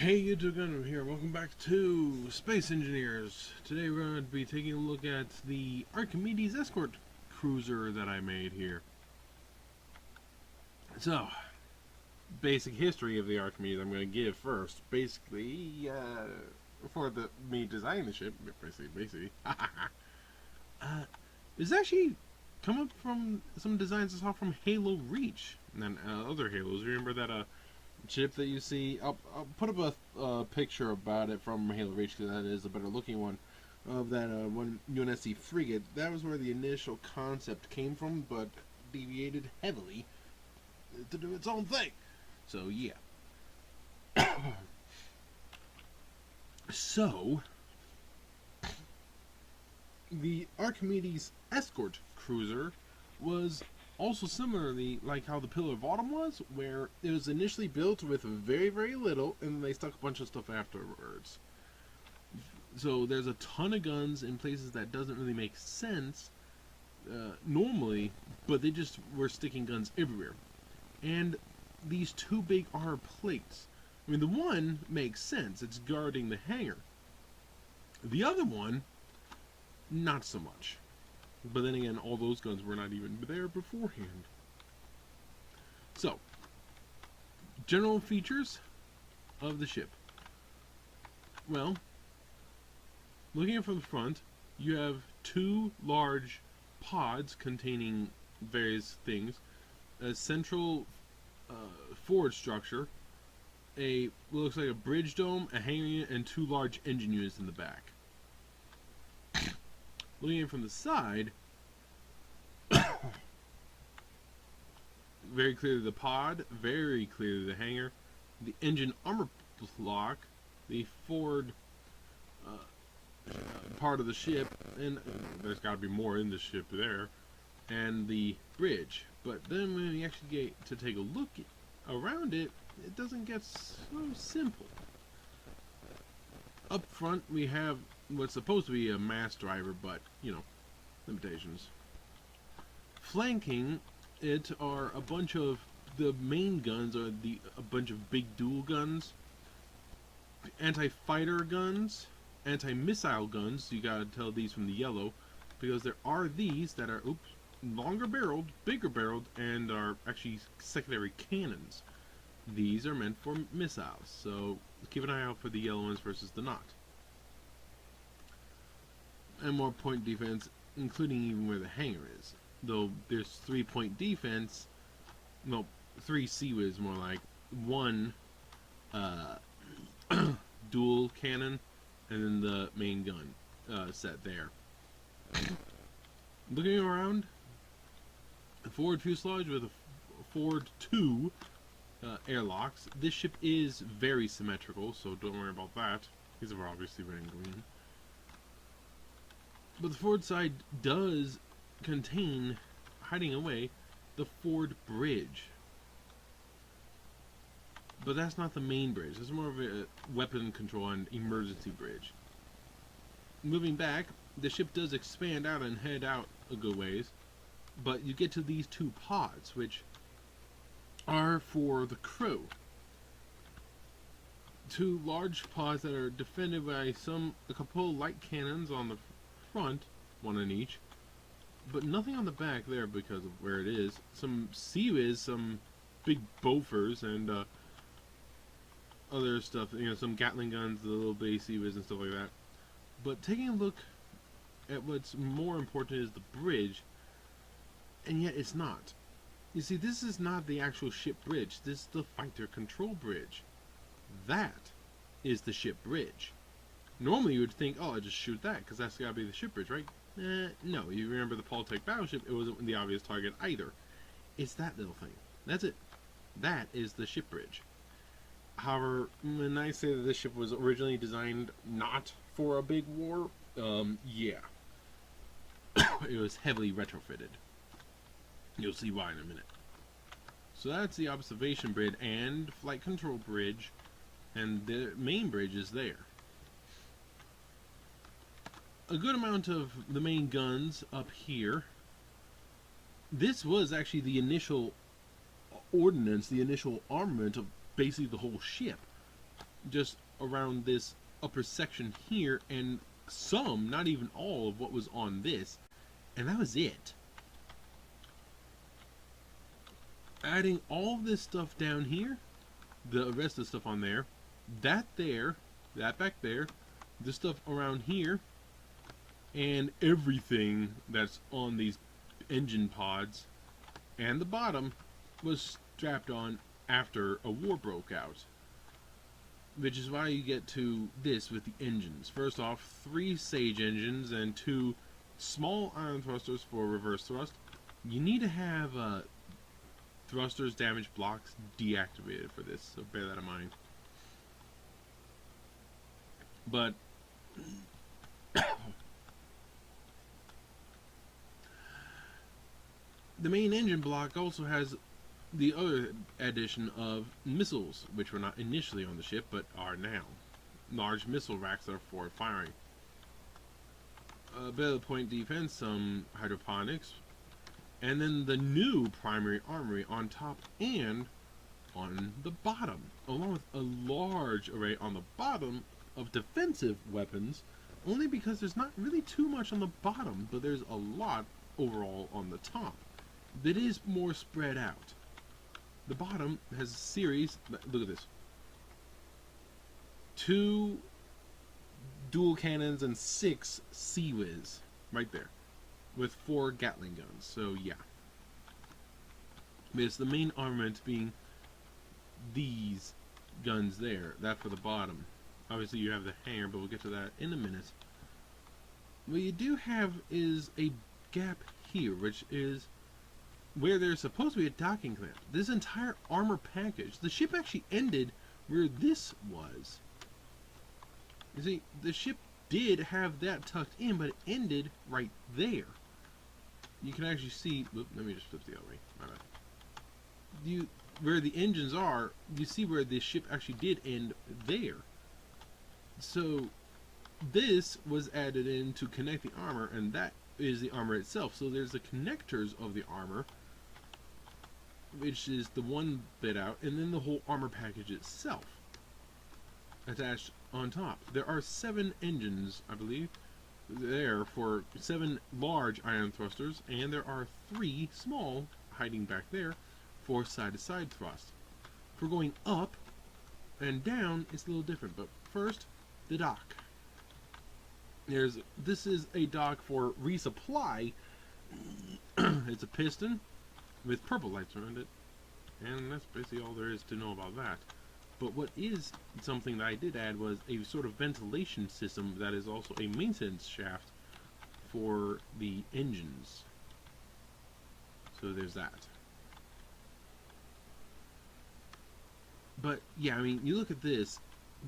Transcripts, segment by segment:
Hey YouTube Gunner here, welcome back to Space Engineers. Today we're going to be taking a look at the Archimedes Escort cruiser that I made here. So, basic history of the Archimedes I'm going to give first. Basically, for me designing the ship, basically. It's actually come up from some designs I saw from Halo Reach and other Halos. Remember that ship that you see? I'll put up a picture about it from Halo Reach because that is a better looking one. Of that one UNSC frigate. That was where the initial concept came from, but deviated heavily to do its own thing. So yeah. So the Archimedes Escort cruiser was also similarly like how the Pillar of Autumn was, where it was initially built with very, very little, and they stuck a bunch of stuff afterwards. So there's a ton of guns in places that doesn't really make sense normally, but they just were sticking guns everywhere. And these two big armor plates, I mean, the one makes sense, it's guarding the hangar. The other one, not so much. But then again, all those guns were not even there beforehand. So, general features of the ship. Well, looking at it from the front, you have two large pods containing various things. A central forward structure, what looks like a bridge dome, a hangar unit, and two large engine units in the back. Looking at it from the side, very clearly the pod, very clearly the hangar, the engine armor block, the forward part of the ship, and there's got to be more in the ship there, and the bridge. But then when you actually get to take a look around it, it doesn't get so simple. Up front we have what's supposed to be a mass driver, but, you know, limitations. Flanking it are a bunch of the main guns, are a bunch of big dual guns, anti-fighter guns, anti-missile guns. You gotta tell these from the yellow, because there are these that are longer barreled, bigger barreled, and are actually secondary cannons. These are meant for missiles, so keep an eye out for the yellow ones versus the not. And more point defense, including even where the hangar is. Though there's 3-point defense, no, 3 CWIS more like, one dual cannon, and then the main gun set there. Looking around, a forward fuselage with a forward 2 airlocks. This ship is very symmetrical, so don't worry about that. These are obviously red and green. But the forward side does contain, hiding away, the forward bridge. But that's not the main bridge. It's more of a weapon control and emergency bridge. Moving back, the ship does expand out and head out a good ways, but you get to these two pods, which are for the crew. Two large pods that are defended by a couple light cannons on the front, one in each, but nothing on the back there because of where it is. Some CWIS, some big Bofors, and other stuff, you know, some Gatling guns, the little base CWIS and stuff like that. But taking a look at what's more important is the bridge, and yet it's not. You see, this is not the actual ship bridge, this is the fighter control bridge. That is the ship bridge. Normally you would think, oh, I just shoot that, because that's gotta be the ship bridge, right? No, you remember the Poltech battleship, it wasn't the obvious target either. It's that little thing. That's it. That is the ship bridge. However, when I say that this ship was originally designed not for a big war, yeah. It was heavily retrofitted. You'll see why in a minute. So that's the observation bridge and flight control bridge, and the main bridge is there. A good amount of the main guns up here. This was actually the initial ordnance, the initial armament of basically the whole ship. just around this upper section here, and some, not even all, of what was on this, and that was it. Adding all this stuff down here, the rest of the stuff on there, that back there, the stuff around here, and everything that's on these engine pods, and the bottom was strapped on after a war broke out. Which is why you get to this with the engines. First off, 3 Sage engines and 2 small iron thrusters for reverse thrust. You need to have thrusters damage blocks deactivated for this, so bear that in mind. But the main engine block also has the other addition of missiles, which were not initially on the ship, but are now. Large missile racks are for firing. A bit of point defense, some hydroponics, and then the new primary armory on top and on the bottom, along with a large array on the bottom of defensive weapons, only because there's not really too much on the bottom, but there's a lot overall on the top that is more spread out. The bottom has a series, look at this, 2 dual cannons and 6 Sea-Wiz, right there, with 4 Gatling guns, so yeah. But it's the main armament being these guns there, that for the bottom. Obviously you have the hangar, but we'll get to that in a minute. What you do have is a gap here, which is where there's supposed to be a docking clamp. This entire armor package, the ship actually ended where this was. You see, the ship did have that tucked in, but it ended right there. You can actually see, let me just flip the other way, my bad. Where the engines are, you see where the ship actually did end there. So this was added in to connect the armor, and that is the armor itself. So there's the connectors of the armor, which is the one bit out, and then the whole armor package itself attached on top. There are 7 engines, I believe, there for 7 large iron thrusters, and there are 3 small hiding back there for side-to-side thrust. For going up and down, it's a little different, but first, the dock. This is a dock for resupply. It's a piston with purple lights around it, and that's basically all there is to know about that. But what is something that I did add was a sort of ventilation system that is also a maintenance shaft for the engines. So there's that. But yeah, I mean, you look at this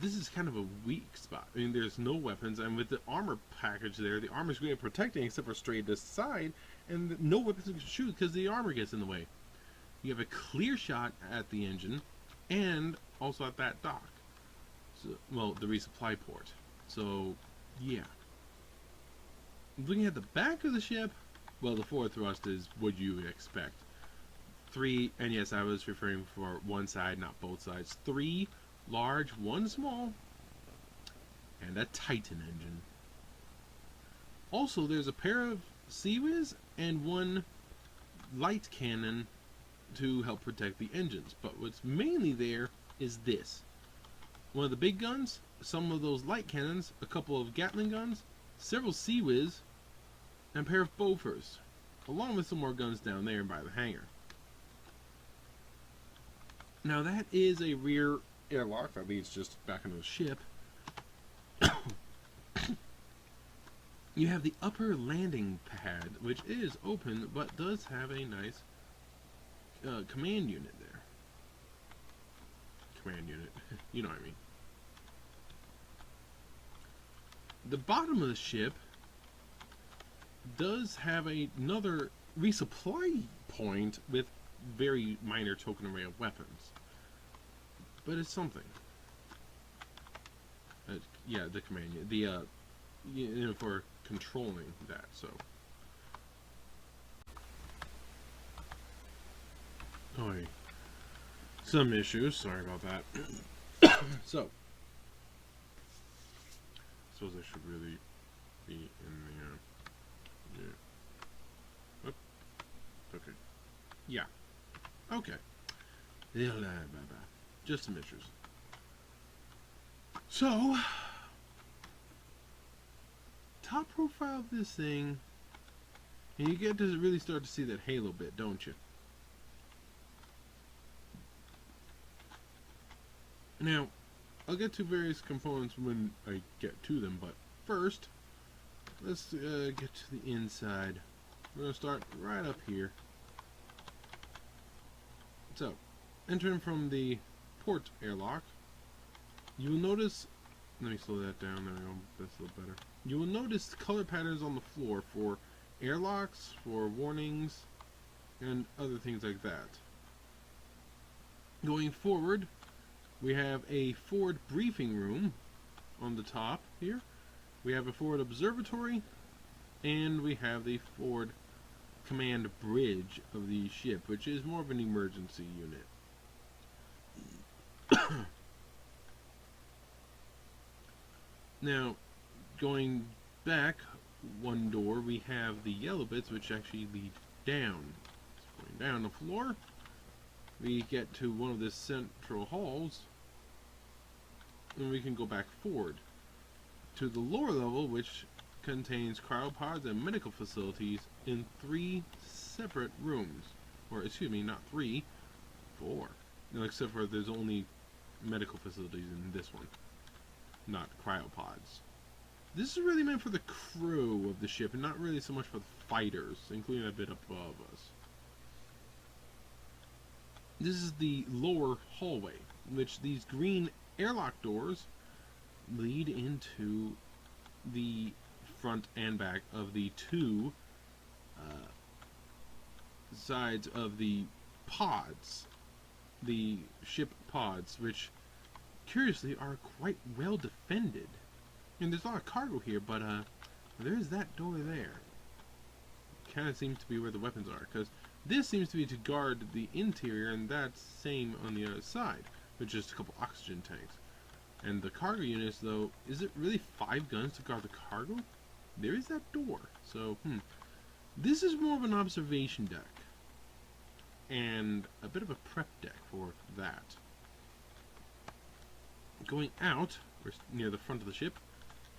is kind of a weak spot. I mean, there's no weapons, and with the armor package there, the armor's great at protecting except for straight to the side, and no weapons can shoot because the armor gets in the way. You have a clear shot at the engine, and also at that dock. So, well, the resupply port. So, yeah. Looking at the back of the ship, well, the forward thrust is what you would expect. 3, and yes, I was referring for one side, not both sides. 3 large, 1 small, and a Titan engine. Also, there's a pair of Sea-Wiz and 1 light cannon to help protect the engines. But what's mainly there is this. One of the big guns, some of those light cannons, a couple of Gatling guns, several Sea-Wiz, and a pair of Bofors, along with some more guns down there by the hangar. Now that is a rear airlock that leads just back into the ship. You have the upper landing pad, which is open, but does have a nice command unit there. Command unit, you know what I mean. The bottom of the ship does have another resupply point with very minor token array of weapons. But it's something. Yeah, the command unit. The, you know, for controlling that, so. Oh, some issues, sorry about that. So, suppose I should really be in the, yeah. Oop. Okay. Yeah. Okay. Just some issues. So, top profile of this thing, and you get to really start to see that halo bit, don't you? Now, I'll get to various components when I get to them, but first, let's get to the inside. We're going to start right up here. So, entering from the port airlock, you will notice, let me slow that down, there we go, that's a little better. You will notice color patterns on the floor for airlocks, for warnings, and other things like that. Going forward, we have a forward briefing room on the top here. We have a forward observatory, and we have the forward command bridge of the ship, which is more of an emergency unit. Now, going back one door, we have the yellow bits, which actually lead down. So going down the floor, we get to one of the central halls, and we can go back forward to the lower level, which contains cryopods and medical facilities in 3 separate rooms. Or, excuse me, not 3, 4. No, except for there's only medical facilities in this one, not cryopods. This is really meant for the crew of the ship, and not really so much for the fighters, including a bit above us. This is the lower hallway, which these green airlock doors lead into the front and back of the 2 sides of the pods, the ship pods, which curiously are quite well defended. And there's a lot of cargo here, but there's that door there. Kind of seems to be where the weapons are, because this seems to be to guard the interior, and that's same on the other side, with just a couple oxygen tanks. And the cargo units, though, is it really 5 guns to guard the cargo? There is that door. So, this is more of an observation deck, and a bit of a prep deck for that. Going out, we're near the front of the ship.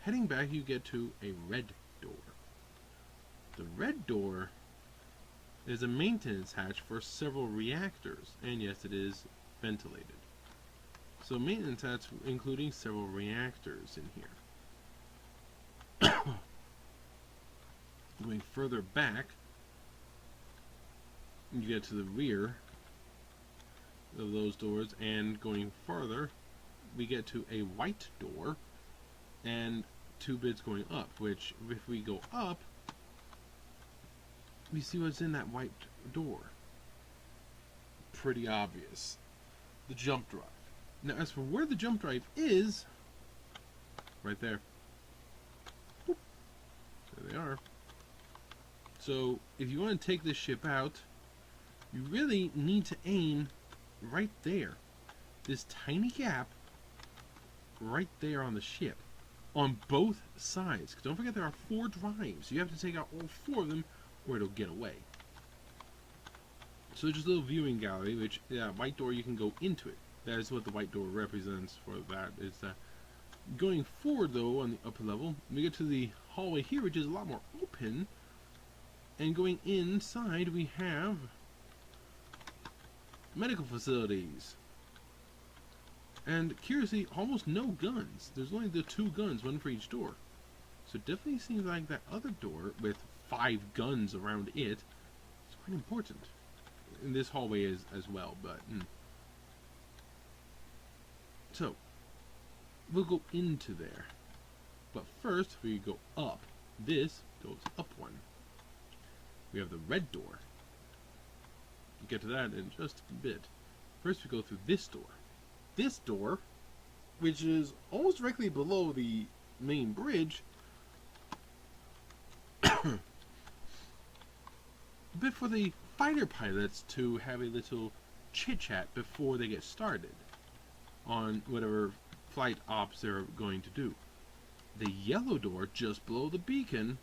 Heading back, you get to a red door. The red door is a maintenance hatch for several reactors, and yes, it is ventilated. So maintenance hatch including several reactors in here. Going further back, you get to the rear of those doors, and going farther, we get to a white door and 2 bits going up, which if we go up, we see what's in that white door. Pretty obvious. The jump drive. Now, as for where the jump drive is, right there. Boop. There they are. So, if you want to take this ship out, you really need to aim right there. This tiny gap right there on the ship. On both sides. Don't forget there are 4 drives. You have to take out all 4 of them or it'll get away. So just a little viewing gallery, which, yeah, white door, you can go into it. That is what the white door represents for that. Is that going forward, though, on the upper level, we get to the hallway here, which is a lot more open. And going inside, we have medical facilities. And curiously, almost no guns. There's only the 2 guns, 1 for each door. So it definitely seems like that other door with 5 guns around it is quite important. And this hallway is as well, but so we'll go into there. But first, we go up. This goes up 1. We have the red door. We'll get to that in just a bit. First, we go through this door. This door, which is almost directly below the main bridge, a bit for the fighter pilots to have a little chit-chat before they get started on whatever flight ops they're going to do. The yellow door just below the beacon,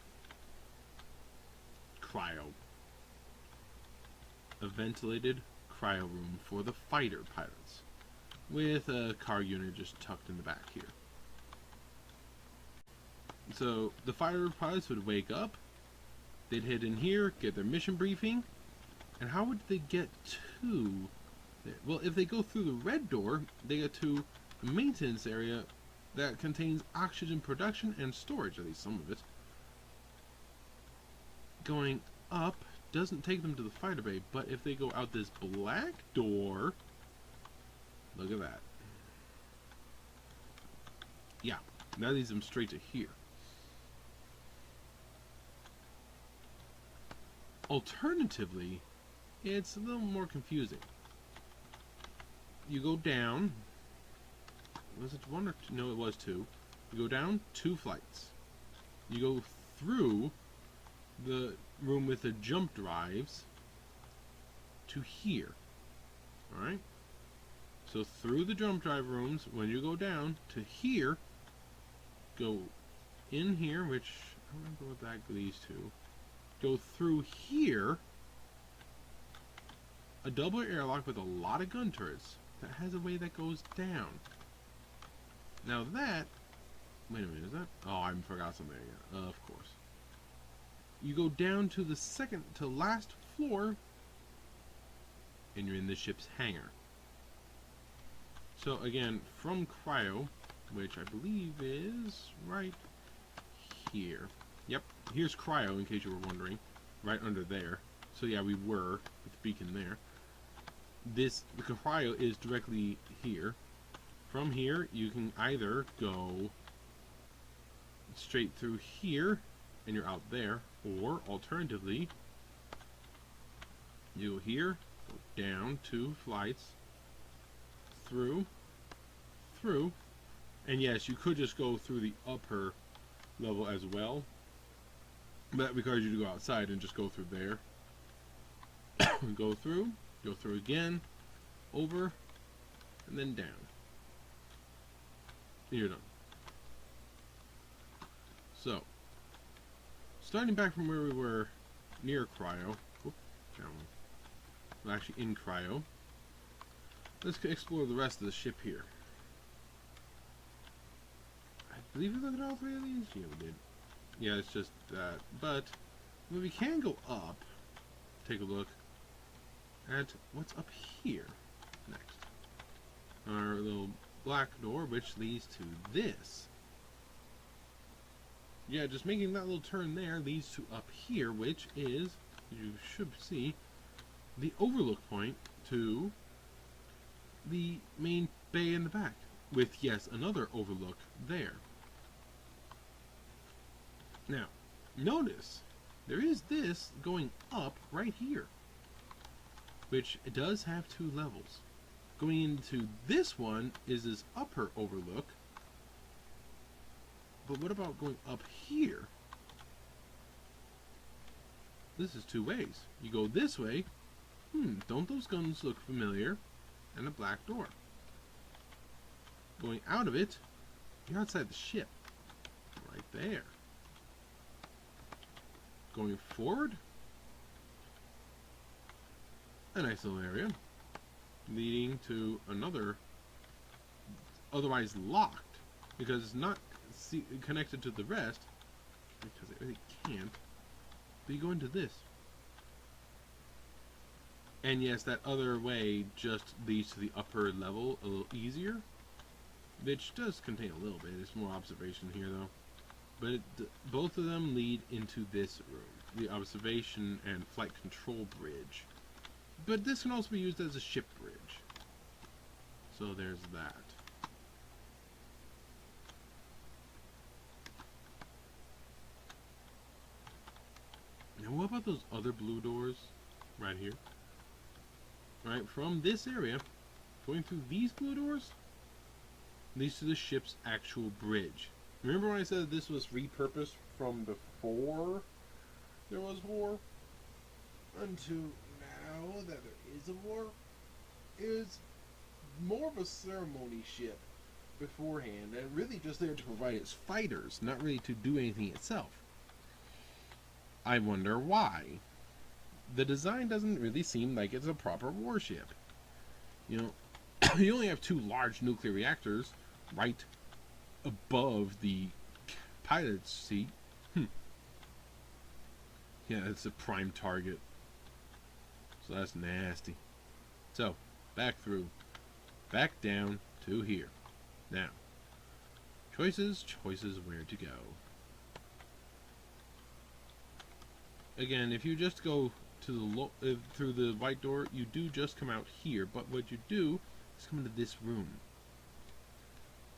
cryo. A ventilated cryo room for the fighter pilots, with a car unit just tucked in the back here. So the fighter pilots would wake up, they'd head in here, get their mission briefing, and how would they get to... Well, if they go through the red door, they get to the maintenance area that contains oxygen production and storage, at least some of it. Going up doesn't take them to the fighter bay, but if they go out this black door, look at that. Yeah, that leads them straight to here. Alternatively, it's a little more confusing. You go down, was it one or two? No, it was two. You go down 2 flights. You go through the room with the jump drives to here. Alright? So through the jump drive rooms, when you go down to here, go in here, which I don't remember what that leads to. Go through here, a double airlock with a lot of gun turrets that has a way that goes down. Now that, wait a minute, is that? Oh, I forgot something again. Of course. You go down to the second to last floor, and you're in the ship's hangar. So again, from cryo, which I believe is right here. Yep, here's cryo, in case you were wondering, right under there. So yeah, we were with the beacon there. The cryo is directly here. From here, you can either go straight through here, and you're out there, or alternatively, you go here, go down 2 flights, through, and yes, you could just go through the upper level as well, but that requires you to go outside and just go through there. go through again, over, and then down. And you're done. So, starting back from where we were near cryo, well, actually in cryo, let's explore the rest of the ship here. I believe we looked at all 3 of these? Yeah, we did. Yeah, it's just that. But we can go up, take a look at what's up here next. Our little black door, which leads to this. Yeah, just making that little turn there leads to up here, which is, you should see, the overlook point to the main bay in the back, with, yes, another overlook there. Now, notice, there is this going up right here, which it does have 2 levels. Going into this one is this upper overlook, but what about going up here? This is 2 ways. You go this way, don't those guns look familiar? And a black door. Going out of it, you're outside the ship. Right there. Going forward, a nice little area leading to another, otherwise locked, because it's not connected to the rest, because it really can't, but you go into this. And yes, that other way just leads to the upper level a little easier, which does contain a little bit. There's more observation here though. But both of them lead into this room, the observation and flight control bridge. But this can also be used as a ship bridge. So there's that. Now what about those other blue doors right here? Right, from this area, going through these blue doors, leads to the ship's actual bridge. Remember when I said this was repurposed from before there was war? Until now that there is a war? It was more of a ceremony ship. beforehand, and really just there to provide its fighters, not really to do anything itself. I wonder why. The design doesn't really seem like it's a proper warship. You know, you only have two large nuclear reactors right above the pilot's seat. Yeah, it's a prime target. So that's nasty. So, back through. Back down to here. Now, choices where to go. Again, if you just go to the through the white door, you do just come out here. But what you do is come into this room.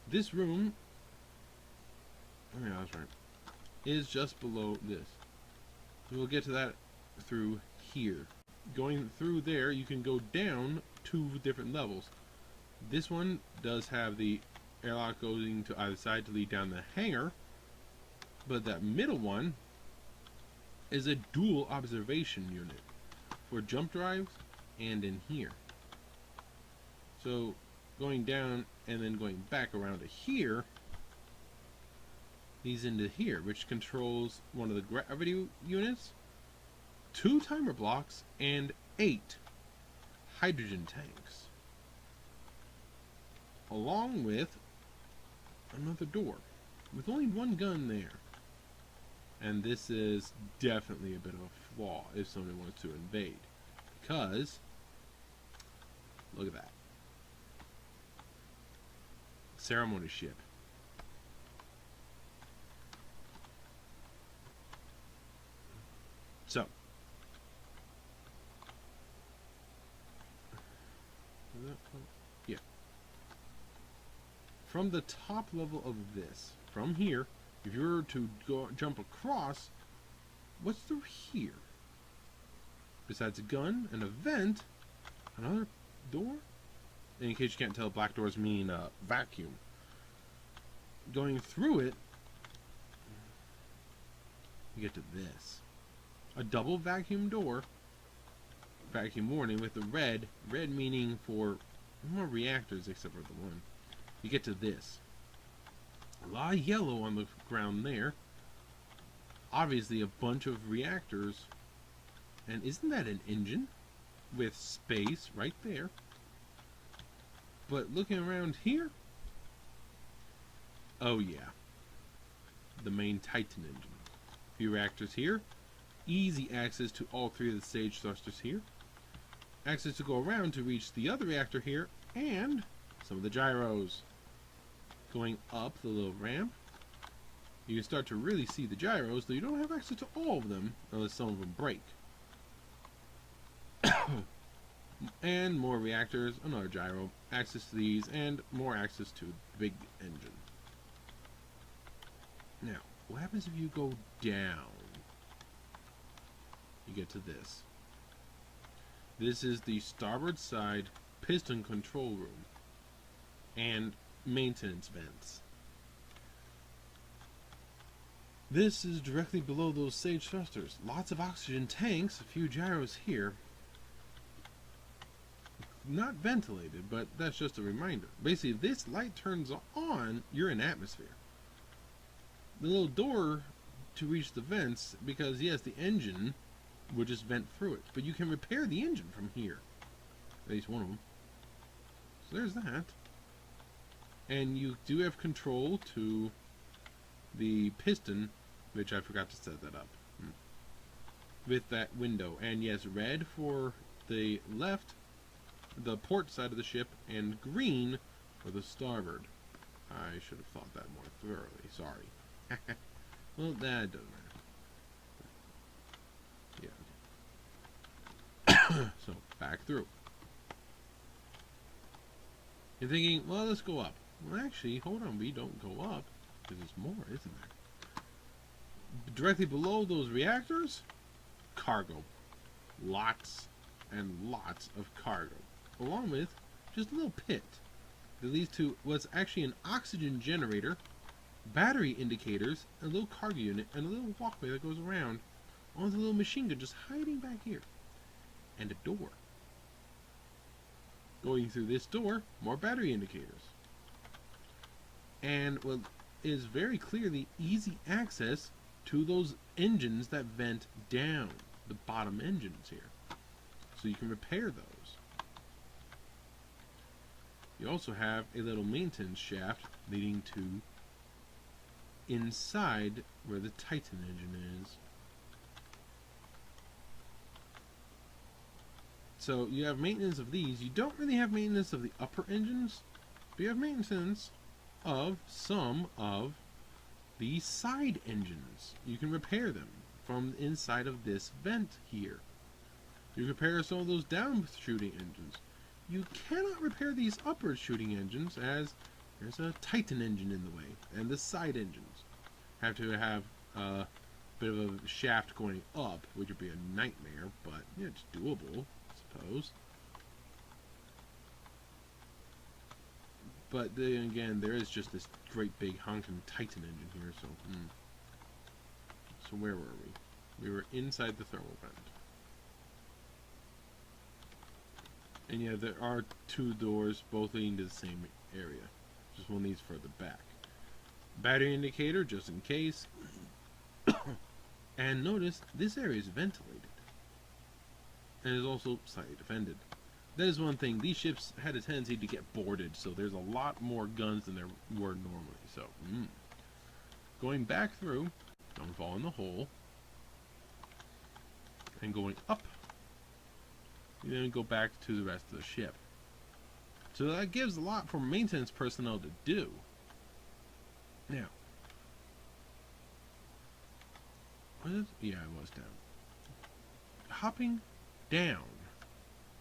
This room, oh yeah, that's right, is just below this. We'll get to that through here. Going through there, you can go down 2 different levels. This one does have the airlock going to either side to lead down the hangar, but that middle one is a dual observation unit for jump drives and in here. So going down and then going back around to here leads into here, which controls one of the gravity units, 2 timer blocks, and 8 hydrogen tanks, along with another door with only 1 gun there. And this is definitely a bit of a flaw if somebody wants to invade, because look at that ceremony ship. So, yeah, from the top level of this, from here, if you were to go jump across, what's through here? Besides a gun, an vent, another door? And in case you can't tell, black doors mean vacuum. Going through it, you get to this. A double vacuum door, vacuum warning with the red meaning for more reactors except for the one. You get to this. A lot of yellow on the ground there. Obviously a bunch of reactors. And isn't that an engine? With space right there. But looking around here, oh yeah, the main Titan engine. A few reactors here. Easy access to all 3 of the stage thrusters here. Access to go around to reach the other reactor here. And some of the gyros. Going up the little ramp, you can start to really see the gyros, though you don't have access to all of them unless some of them break. And more reactors, another gyro, access to these, and more access to the big engine. Now, what happens if you go down? You get to this. This is the starboard side piston control room and maintenance vents. This is directly below those sage thrusters. Lots of oxygen tanks, a few gyros here. Not ventilated, but that's just a reminder. Basically, if this light turns on, you're in atmosphere. The little door to reach the vents, because yes, the engine would just vent through it, but you can repair the engine from here. At least one of them. So there's that. And you do have control to the piston, which I forgot to set that up. With that window. And yes, red for the left, the port side of the ship, and green for the starboard. I should have thought that more thoroughly. Sorry. Well, that doesn't matter. Yeah. So, back through. You're thinking, well, let's go up. Well, actually, hold on, we don't go up, because there's more, isn't there? Directly below those reactors, cargo. Lots and lots of cargo. Along with just a little pit that leads to what's actually an oxygen generator, battery indicators, a little cargo unit, and a little walkway that goes around. On the little machine gun just hiding back here. And a door. Going through this door, more battery indicators. and what is very clearly easy access to those engines that vent down, the bottom engines here. So you can repair those. You also have a little maintenance shaft leading to inside where the Titan engine is. So you have maintenance of these. You don't really have maintenance of the upper engines, but you have maintenance of some of the side engines. You can repair them from inside of this vent here. You repair some of those down shooting engines. You cannot repair these upward shooting engines as there's a Titan engine in the way, and the side engines have to have a bit of a shaft going up, which would be a nightmare, but yeah, it's doable, I suppose. But then again, there is just this great big honking Titan engine here, so So where were we? We were inside the thermal vent. And yeah, there are two doors, both leading to the same area. Just one leads further back. Battery indicator, just in case. And notice, this area is ventilated. And is also slightly defended. That is one thing. These ships had a tendency to get boarded, so there's a lot more guns than there were normally. So, going back through, don't fall in the hole. And going up, you then go back to the rest of the ship. So that gives a lot for maintenance personnel to do. Now, was it? Yeah, I was down. Hopping down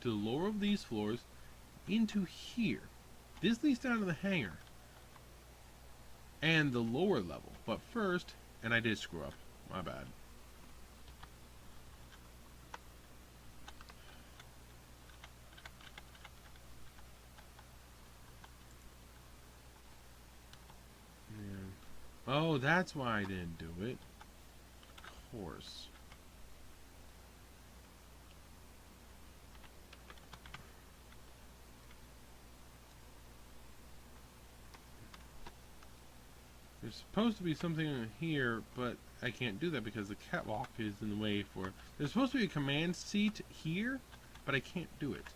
to the lower of these floors into here. This leads down to the hangar and the lower level. But first, and I did screw up, my bad. Oh, that's why I didn't do it. Of course. There's supposed to be something in here, but I can't do that because the catwalk is in the way for... There's supposed to be a command seat here, but I can't do it.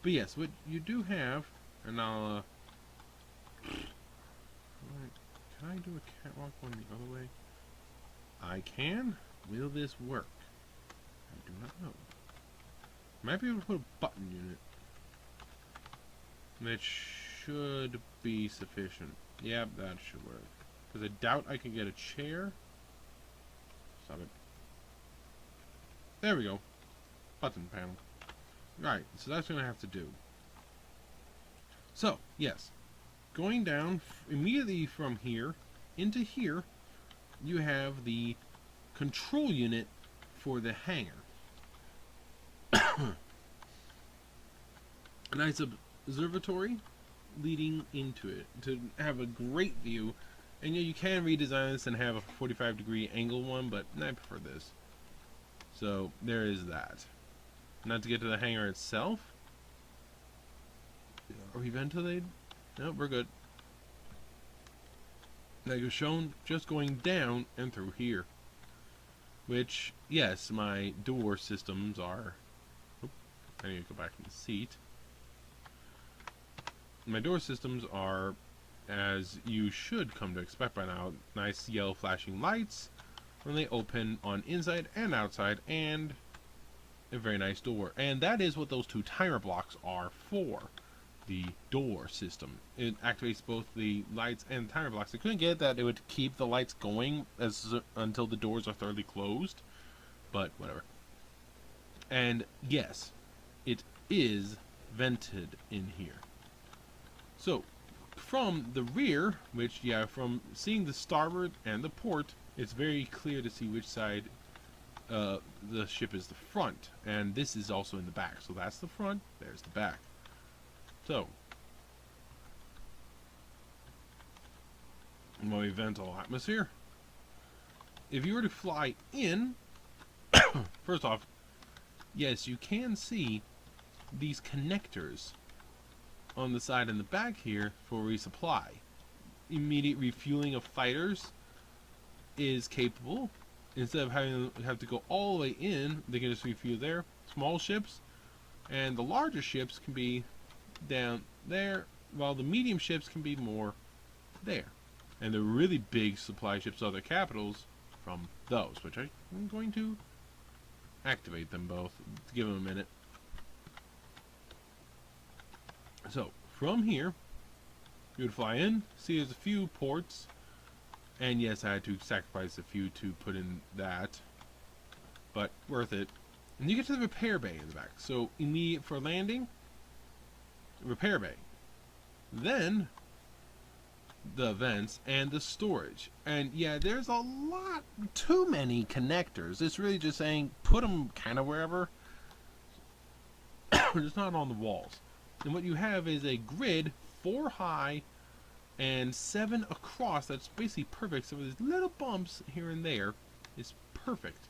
But yes, what you do have, and I'll... Can I do a catwalk going the other way? I can. Will this work? I do not know. Might be able to put a button unit. That should be sufficient. Yep, that should work. Because I doubt I can get a chair. Stop it. There we go. Button panel. Right, so that's what I have to do. So, yes. Going down immediately from here into here, you have the control unit for the hangar. A nice observatory leading into it to have a great view. And yeah, you can redesign this and have a 45-degree angle one, but I prefer this. So there is that. Not to get to the hangar itself. Are we ventilated? Nope, we're good. Like it was shown, just going down and through here. Which, yes, my door systems are... I need to go back in the seat. My door systems are, as you should come to expect by now, nice yellow flashing lights when they open on inside and outside, and a very nice door. And that is what those two timer blocks are for. The door system. It activates both the lights and the timer blocks. I couldn't get that it would keep the lights going until the doors are thoroughly closed, but whatever. And yes, it is vented in here. So, from the rear, which, yeah, from seeing the starboard and the port, it's very clear to see which side the ship is the front. And this is also in the back. So that's the front, there's the back. So, while we vent all atmosphere, if you were to fly in, first off, yes, you can see these connectors on the side and the back here for resupply. immediate refueling of fighters is capable. Instead of having to have to go all the way in, they can just refuel there. Small ships and the larger ships can be down there, while the medium ships can be more there. And the really big supply ships are the capitals from those, which I'm going to activate them both. Give them a minute. So, from here, you would fly in, see there's a few ports, and yes, I had to sacrifice a few to put in that, but worth it. And you get to the repair bay in the back. So, immediate for landing, repair bay. Then, the vents and the storage. And yeah, there's a lot, too many connectors. It's really just saying, put them kind of wherever, just not on the walls. And what you have is a grid 4 high and 7 across. That's basically perfect. So there's little bumps here and there. It's perfect.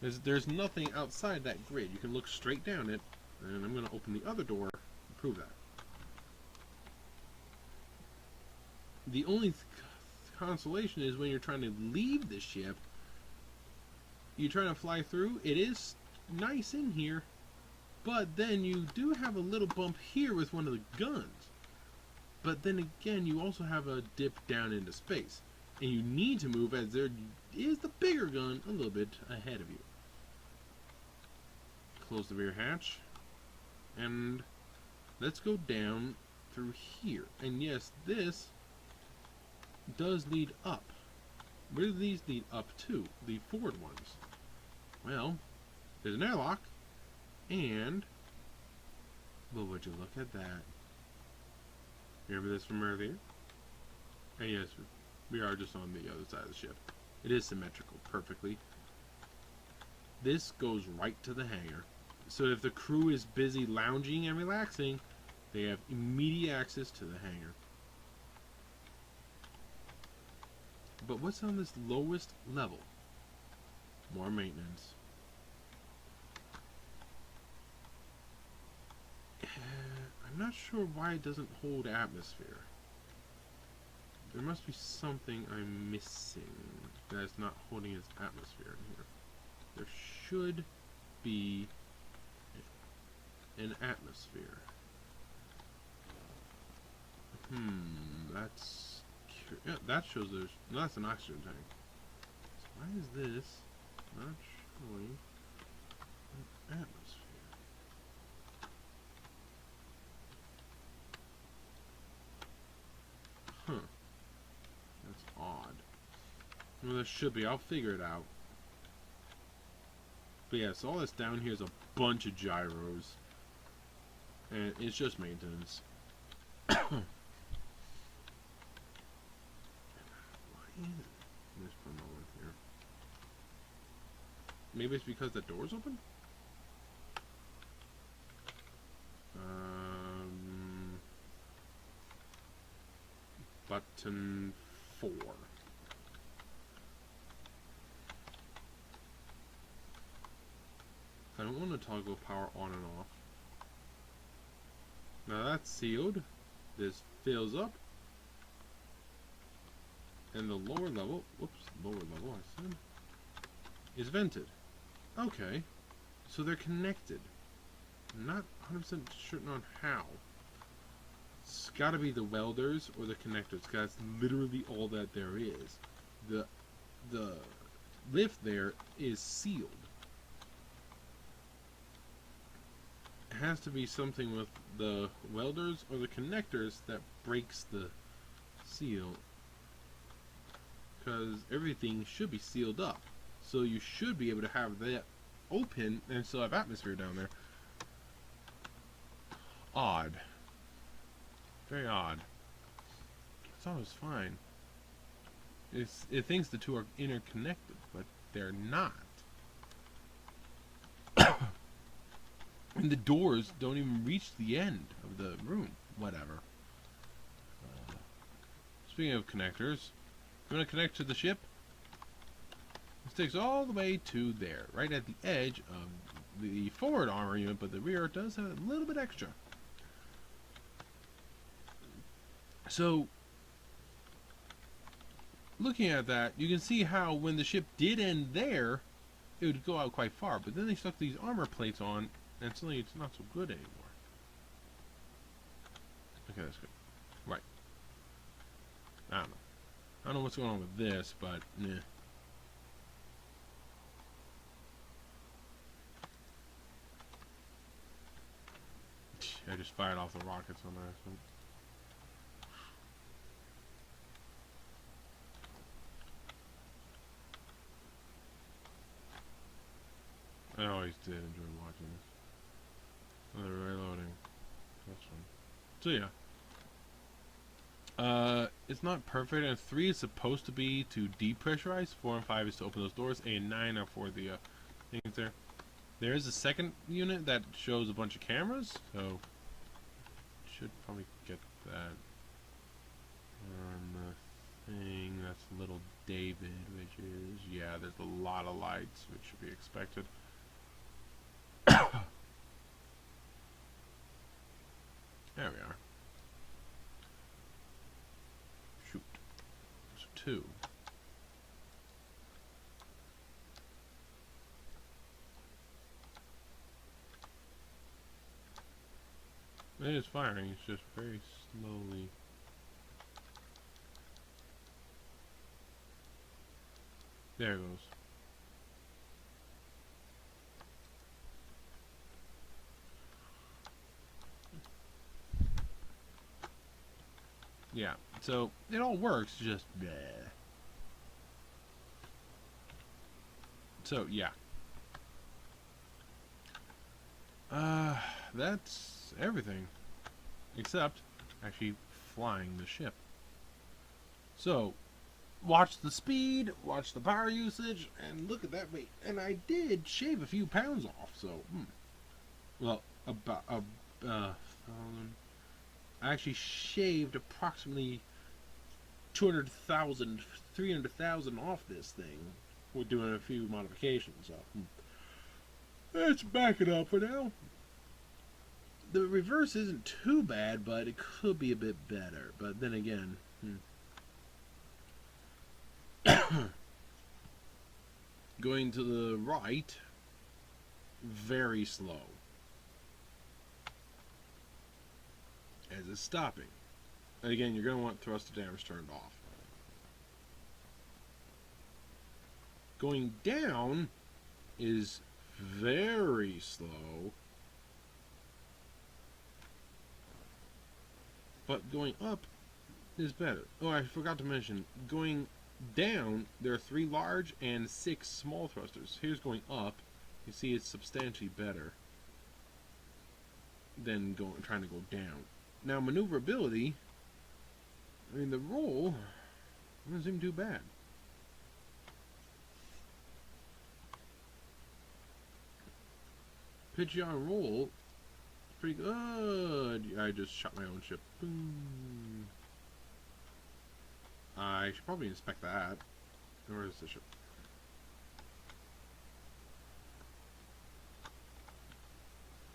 There's nothing outside that grid. You can look straight down it. And I'm going to open the other door to prove that. The only consolation is when you're trying to leave the ship, you're trying to fly through. It is nice in here, but then you do have a little bump here with one of the guns. But then again, you also have a dip down into space, and you need to move as there is the bigger gun a little bit ahead of you. Close the rear hatch, and let's go down through here. And yes, this does lead up. Where do these lead up to? The forward ones. Well, there's an airlock, and well, would you look at that? Remember this from earlier? And yes, we are just on the other side of the ship. It is symmetrical perfectly. This goes right to the hangar. So if the crew is busy lounging and relaxing, they have immediate access to the hangar. But what's on this lowest level? More maintenance. I'm not sure why it doesn't hold atmosphere. There must be something I'm missing that's not holding its atmosphere in here. There should be an atmosphere. That's... yeah, that shows there's... no, that's an oxygen tank. So why is this not showing an atmosphere? Huh. That's odd. Well, there should be. I'll figure it out. But yeah, so all that's down here is a bunch of gyros. And it's just maintenance. Why is this for a moment here? Maybe it's because the door's open? Button 4. I don't want to toggle power on and off. Now that's sealed. This fills up. And the lower level, whoops, lower level I said, is vented. Okay. So they're connected. I'm not 100% certain on how. It's gotta be the welders or the connectors, because that's literally all that there is. The lift there is sealed. It has to be something with the welders or the connectors that breaks the seal, because everything should be sealed up. So you should be able to have that open and still have atmosphere down there. Odd. Very odd. I thought it was fine. It thinks the two are interconnected, but they're not. And the doors don't even reach the end of the room. Whatever. Speaking of connectors, you want to connect to the ship? This takes all the way to there, right at the edge of the forward armor unit, but the rear does have a little bit extra. So, looking at that, you can see how when the ship did end there, it would go out quite far. But then they stuck these armor plates on, and suddenly it's not so good anymore. Okay, that's good. Right. I don't know. I don't know what's going on with this, but meh. I just fired off the rockets on accident. I always did enjoy watching this. Oh, they're reloading. That's fun. So yeah. It's not perfect, and 3 is supposed to be to depressurize, 4 and 5 is to open those doors, 8 and 9 are for the things there. There is a second unit that shows a bunch of cameras, so should probably get that on the thing. That's Little David, which is, yeah, there's a lot of lights, which should be expected. There we are. Shoot. There's 2. It is firing, it's just very slowly. There it goes. Yeah, so it all works, just bleh. So yeah. That's everything. Except actually flying the ship. So watch the speed, watch the power usage, and look at that weight. And I did shave a few pounds off, so well, about I actually shaved approximately 200,000, 300,000 off this thing. We're doing a few modifications, so let's back it up for now. The reverse isn't too bad, but it could be a bit better. But then again, going to the right, very slow. As it's stopping. And again, you're going to want thruster dampers turned off. Going down is very slow. But going up is better. Oh, I forgot to mention, going down, there are 3 large and 6 small thrusters. Here's going up. You see it's substantially better than trying to go down. Now, maneuverability, I mean, the roll doesn't seem too bad. Pitch on roll, pretty good. I just shot my own ship. Boom. I should probably inspect that. Where is the ship?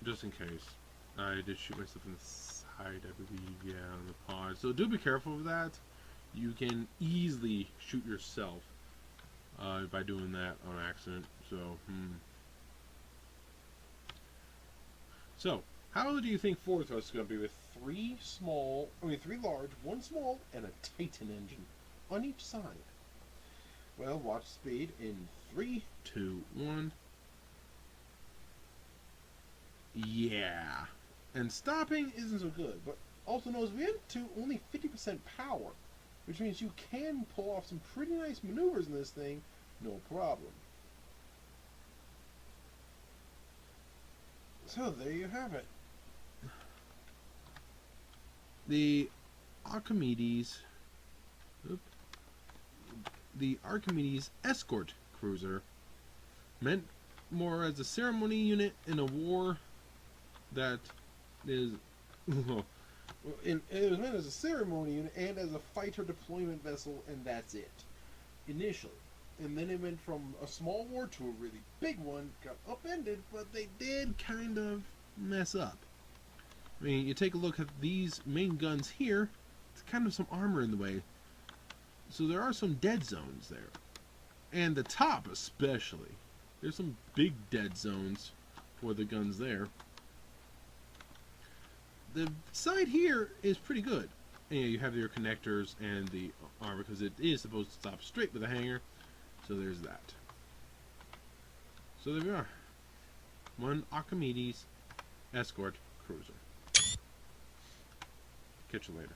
Just in case. I did shoot myself in the side, I believe, yeah, on the pod. So do be careful with that. You can easily shoot yourself by doing that on accident. So, how do you think forward thrust is going to be with 3 large, 1 small, and a Titan engine on each side? Well, watch speed in 3, 2, 1. Yeah. And stopping isn't so good, but also knows we went to only 50% power, which means you can pull off some pretty nice maneuvers in this thing, no problem. So there you have it. The Archimedes Escort cruiser meant more as a ceremony unit in a war that is it was meant as a ceremony unit and as a fighter deployment vessel, and that's it initially. And then it went from a small war to a really big one, got upended, but they did kind of mess up. I mean, you take a look at these main guns here, it's kind of some armor in the way. So there are some dead zones there. And the top especially. There's some big dead zones for the guns there. The side here is pretty good. And yeah, you have your connectors and the armor because it is supposed to stop straight with a hanger. So there's that. So there we are. One Archimedes Escort cruiser. Catch you later.